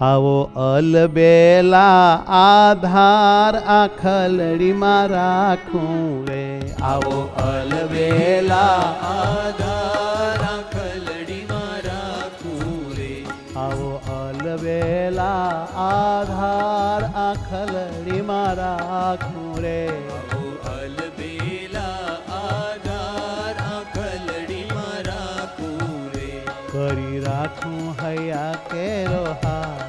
આવો અલબેલા આધાર આખલડીમાં રાખું રે. આવો અલબેલા આધાર આખલડીમાં રાખું રે. આવો અલબેલા આધાર આખલડીમાં રાખું રે. આવો અલબેલા આધાર આખલડીમાં રાખું રે. કરી રાખું હૈયા કેરો હાર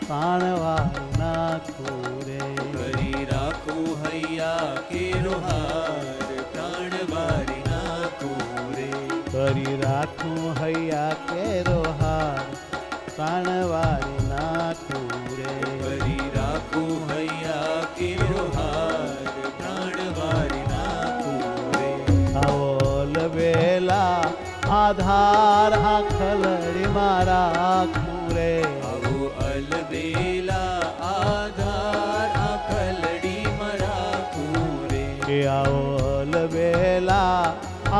તાણવાર નાખું રે. કરી રાખું હૈયા કેરો હાર પ્રાણ વારી નાખું રે. કરી રાખું હૈયા કેરો હાર તાણવાર નાખું રે. કરી રાખું હૈયા કેરો હાર પ્રાણ વારી નાખું રે. આવો લબેલા આધાર આખલડીમાં રાખું રે. આવો અલબેલા આધાર આખલડીમાં રાખું રે. કે આવો લબેલા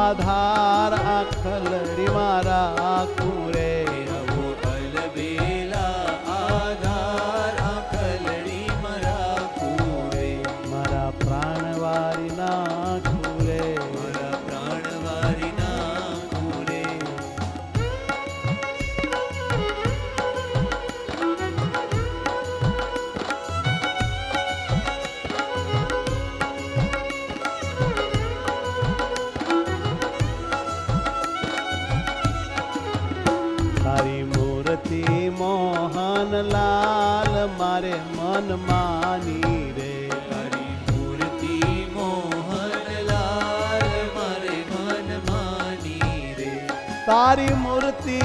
આધાર આખલડીમાં રાખું રે. આવો અલબેલા આધાર આખલડીમાં રાખું રે. મારા પ્રાણ વારી નાખું રે. મારા પ્રાણ વારી નાખું રે. તારી મૂર્તિ મોહનલાલ મારે મન માની રે. તારી મૂર્તિ મોહનલાલ મારે મન માની રે. તારી મૂર્તિ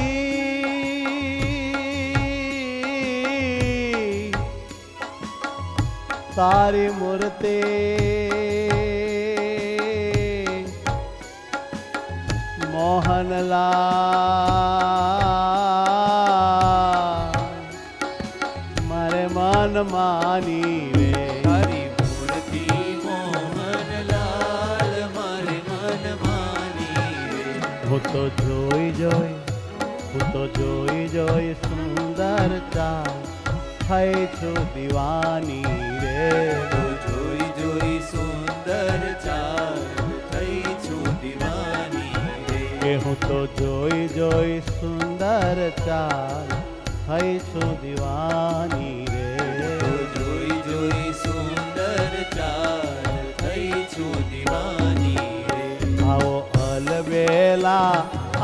તારી મૂર્તિ મોહનલાલ મારે મન માની રે. તારી મૂર્તિ મોહનલાલ મારે મન માની રે. હું તો જોઈ જોઈ સુંદર ચાલ થઈ છું દીવાની રે. તો જોઈ જોઈ સુંદર ચાલ થઈ છું દીવાની રે. કે હું તો જોઈ સુંદર ચાલ થઈ છું દીવાની રે. તો જોઈ જોઈ સુંદર ચાલ થઈ છું દીવાની રે. આવો અલબેલા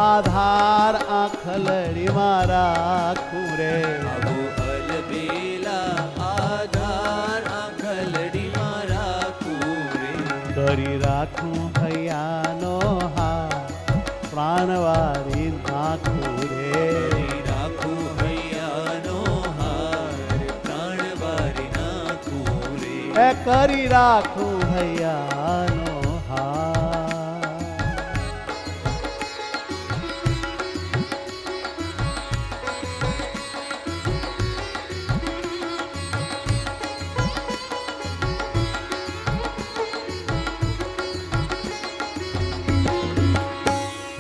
આધાર આખલડીમાં રાખું રે. આવો અલબેલા આધાર આખલડીમાં રાખું રે. કરી રાખું હૈયાનો હાર પ્રાણવારી નાખું રે. કરી રાખું હૈયાનો હાર પ્રાણ વારી નાખું રે. એ કરી રાખું હૈયાનો હાર.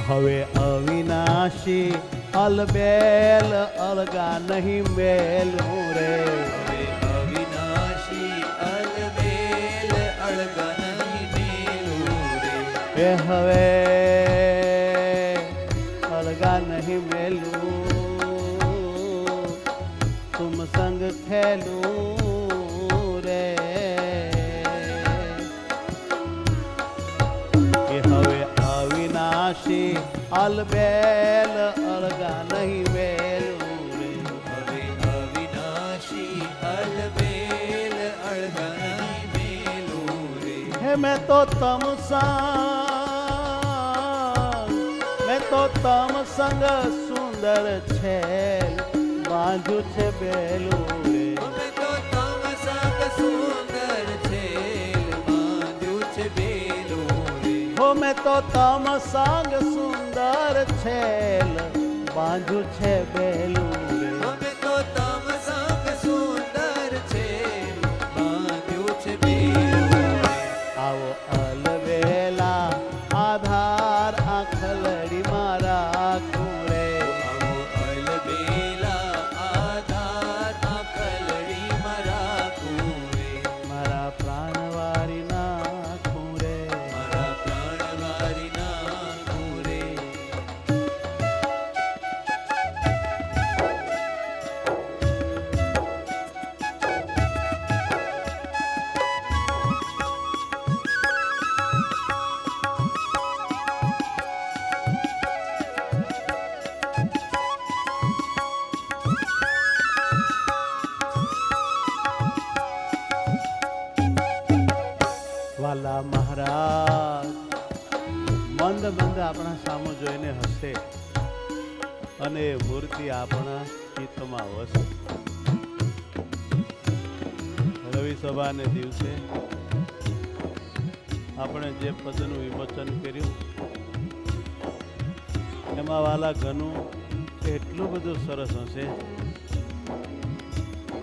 હવે અવિનાશી અલબેલ અલગા નહીં મેલું રે. હવે અવિનાશી અલબેલ અળગા નહીં મેલું રે. એ હવે અલગા નહીં મેલું તુમ સંગ ખેલું રે. કે હવે અવિનાશી અલબેલ અલગા નહીં મેલું રે. હવે અવિનાશી અલબેલ અળગા નહીં મેલું રે. હે મેં તો તમ સંગ સુંદર છેલ બાંધ્યું છે બેલું રે. અમે તો તમ સંગ સુંદર છેલ બાંધ્યું છે બેલું રે. હો મેં તો તમ સંગ સુંદર છેલ બાંધ્યું છે બેલું રે. અમે તો તમ સંગ સુંદર છેલ બાંધ્યું છે બેલું રે. આવો અલબેલા આધાર આખલડીમાં રાખું રે. આવો અલબેલા આધાર અને એ મૂર્તિ આપણા ચિત્તમાં વસે. રવિ સભાને દિવસે આપણે જે પદનું વિમોચન કર્યું એમાં વાલા ઘનું એટલું બધું સરસ હશે.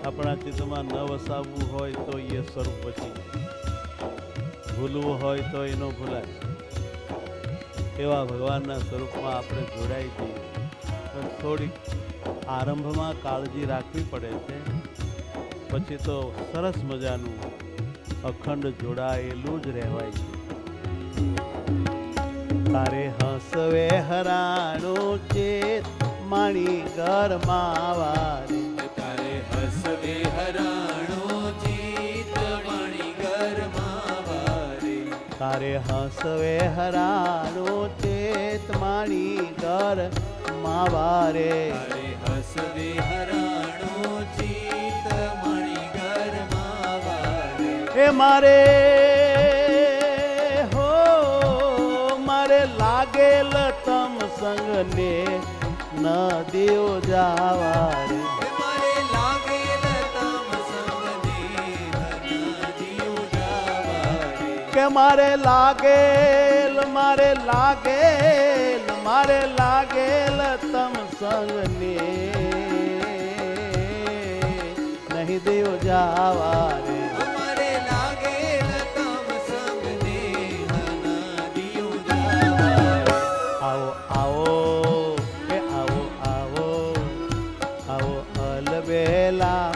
આપણા ચિત્તમાં ન વસાવવું હોય તો એ સ્વરૂપ પછી ભૂલવું હોય તો એનો ભૂલાય. એવા ભગવાનના સ્વરૂપમાં આપણે જોડાઈ જઈએ. પણ થોડીક આરંભમાં કાળજી રાખવી પડે છે, પછી તો સરસ મજાનું અખંડ જોડાયેલું જ રહેવાય છે. તારે હસવે હરાણું ચેત માણી ઘરમાં વારે. તારે હસવે હરાણો ચિત મણી ઘરમાં વારે. તારે હસવે હરાણું ચેત માણી ઘરમાં વારે. તારે હસવે હરાણો ચિત મણી ઘરમાં વારે. એ મારે હો મારે લાગેલ તમ સંગને ન દેવ જાવારે. મારે લાગેલ તમ સંગને નદીઓ જાવારે. કે મારે લાગેલ તમ સંગને નહીં દેવ જાવારે. અમારે લાગેલ તમ સંગને નદીઓ જાવારે. આવો આવો કે આવો આવો આવો અલબેલા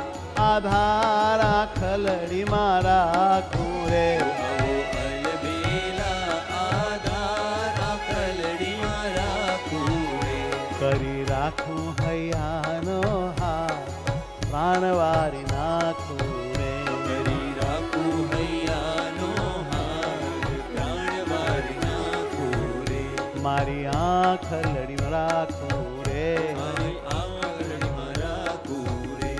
આધારા ખલડી મારા ખૂરે. આવો અલબેલા આધાર આખલડી મારા પૂરે. કરી રાખું હૈયાનો હાર પ્રાણવારી નાખું રે. કરી રાખું હૈયાનો હાર પ્રાણવારી નાખું રે. મારી આંખ લડી રાખું રે. મારી આંગળીમાં રાખું રે.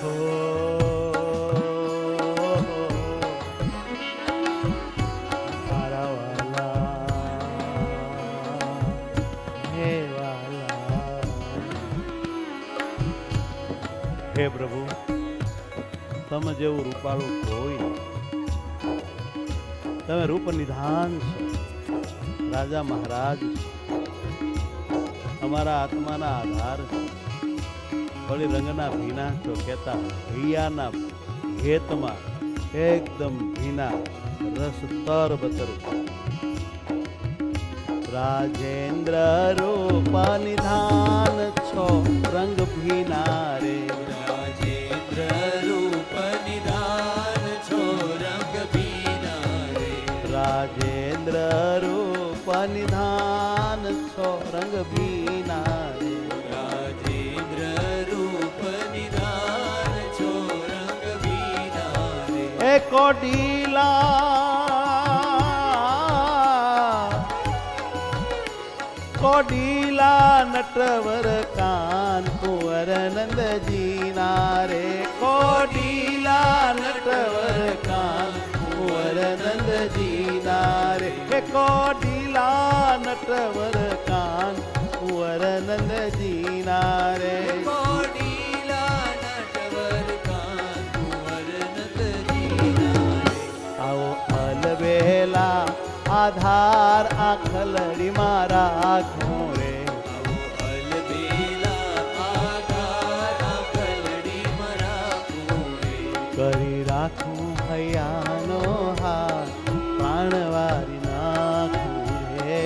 હો, મારા વાલા, હે વાલા. હે પ્રભુ, તમે જેવું રૂપાળું કોઈ તમે રૂપ નિધાન છો, રાજા મહારાજ છો, અમારા આત્માના આધાર છો. વળી રંગના ભીના છો કહેતા હૈયાના હેતમાં એકદમ ભીના રસ તર બતર. રાજેન્દ્ર રૂપ નિધાન છો રંગ ભીના રે. રાજેન્દ્ર રૂપ નિધાન છો રંગ ભીના રે. રાજેન્દ્ર રૂપ નિધાન છો રંગ ભીના રે. રાજેન્દ્ર રૂપ નિધાન છો રંગ ભીના રે. એ કોડીલા નટવર કાન કુંવર નંદજીના રે. કોડીલા નટવર કાન કુંવર નંદજીના રે. એ કોડીલા નટવર કાન કુંવર નંદજીના રે. કોડીલા નટવર કાન કુંવર નંદજીના રે. આવો અલબેલા આધાર આખલડી મારા ઘોરે. આવો અલબેલા આધાર આખલડી મારા પૂરે. કરી રાખું હૈયાનો હાર પ્રાણવારી નાખું રે.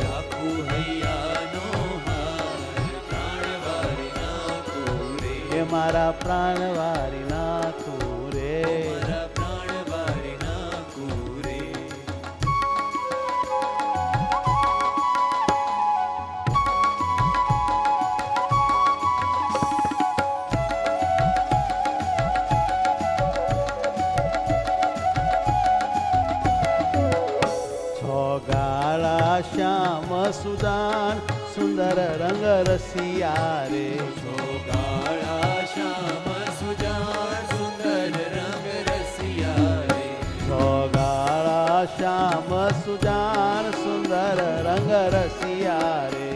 રાખું હૈયાનો હાર પ્રાણવારી નાખું રે. એ મારા પ્રાણવારી નાખું રે. મારા પ્રાણવારી નાખું રે. છો ગાળા શ્યામ સુદાન સુંદર સુંદર રંગ રસિયા રે કાળા શ્યામ સુજાણ સુંદર રંગ રસિયા રે ગાળા શ્યામ સુજાન સુંદર રંગ રસિયા રે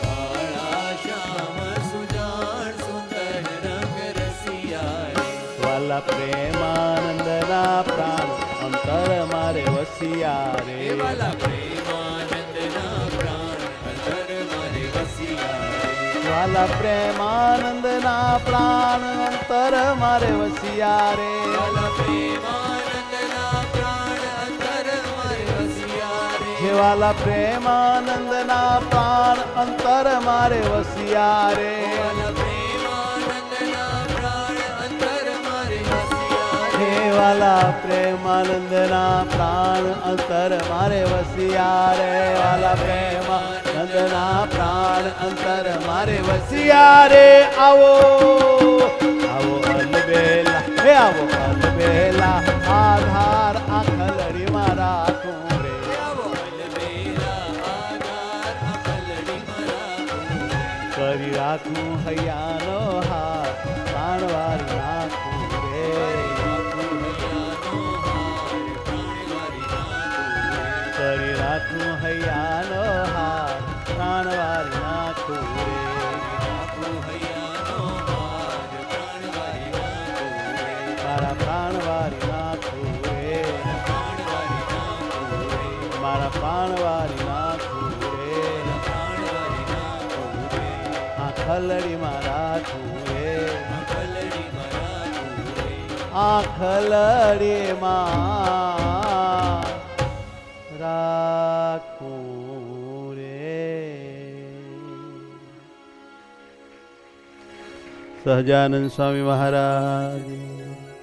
કાળા શ્યામ સુજાણ સુંદર રંગ રસિયા રે વાલા પ્રેમાનંદના પ્રાણ અંતર મારે વસિયા રે વાલા પ્રેમાનંદના પ્રાણ અંતર મારે વસિયા રે વાલા પ્રેમાનંદના પ્રાણ અંતર મારે વસિયા રે વાલા પ્રેમાનંદના પ્રાણ અંતર મારે વસિયા રે હે વાલા પ્રેમાનંદના પ્રાણ અંતર મારે વસિયા રે વાલા પ્રેમાનંદના પ્રાણ અંતર મારે વસિયા રે હે વાલા પ્રેમાનંદના પ્રાણ અંતર મારે વસિયા રે વાલા પ્રેમાનંદના પ્રાણ અંતર મારે વસિયા રે આવો આવો અલબેલા હે આવો અલબેલા આધાર આખલડી મારા તું રે આવો અલબેલા આધાર અકલડીમાં રાખું કરી રાખું હૈયાનો હાથ પ્રાણવારી નાખું રે રાખું હૈયાનો હાર પ્રાણવારી રાખું કરી રાખું હૈયાનો હાથ પ્રાણવારી નાખું રે રાખું હૈયાનો હાર પ્રાણવારી રાખું મારા પ્રાણવારી નાખું રે પ્રાણવારી રાખું મારા પ્રાણવારી નાખું રે પ્રાણવારી રાખું આ ખલડીમાં રાખું રે અકલડીમાં રાખું આ ખલડીમાં રાખું રે સહજાનંદ સ્વામી મહારાજ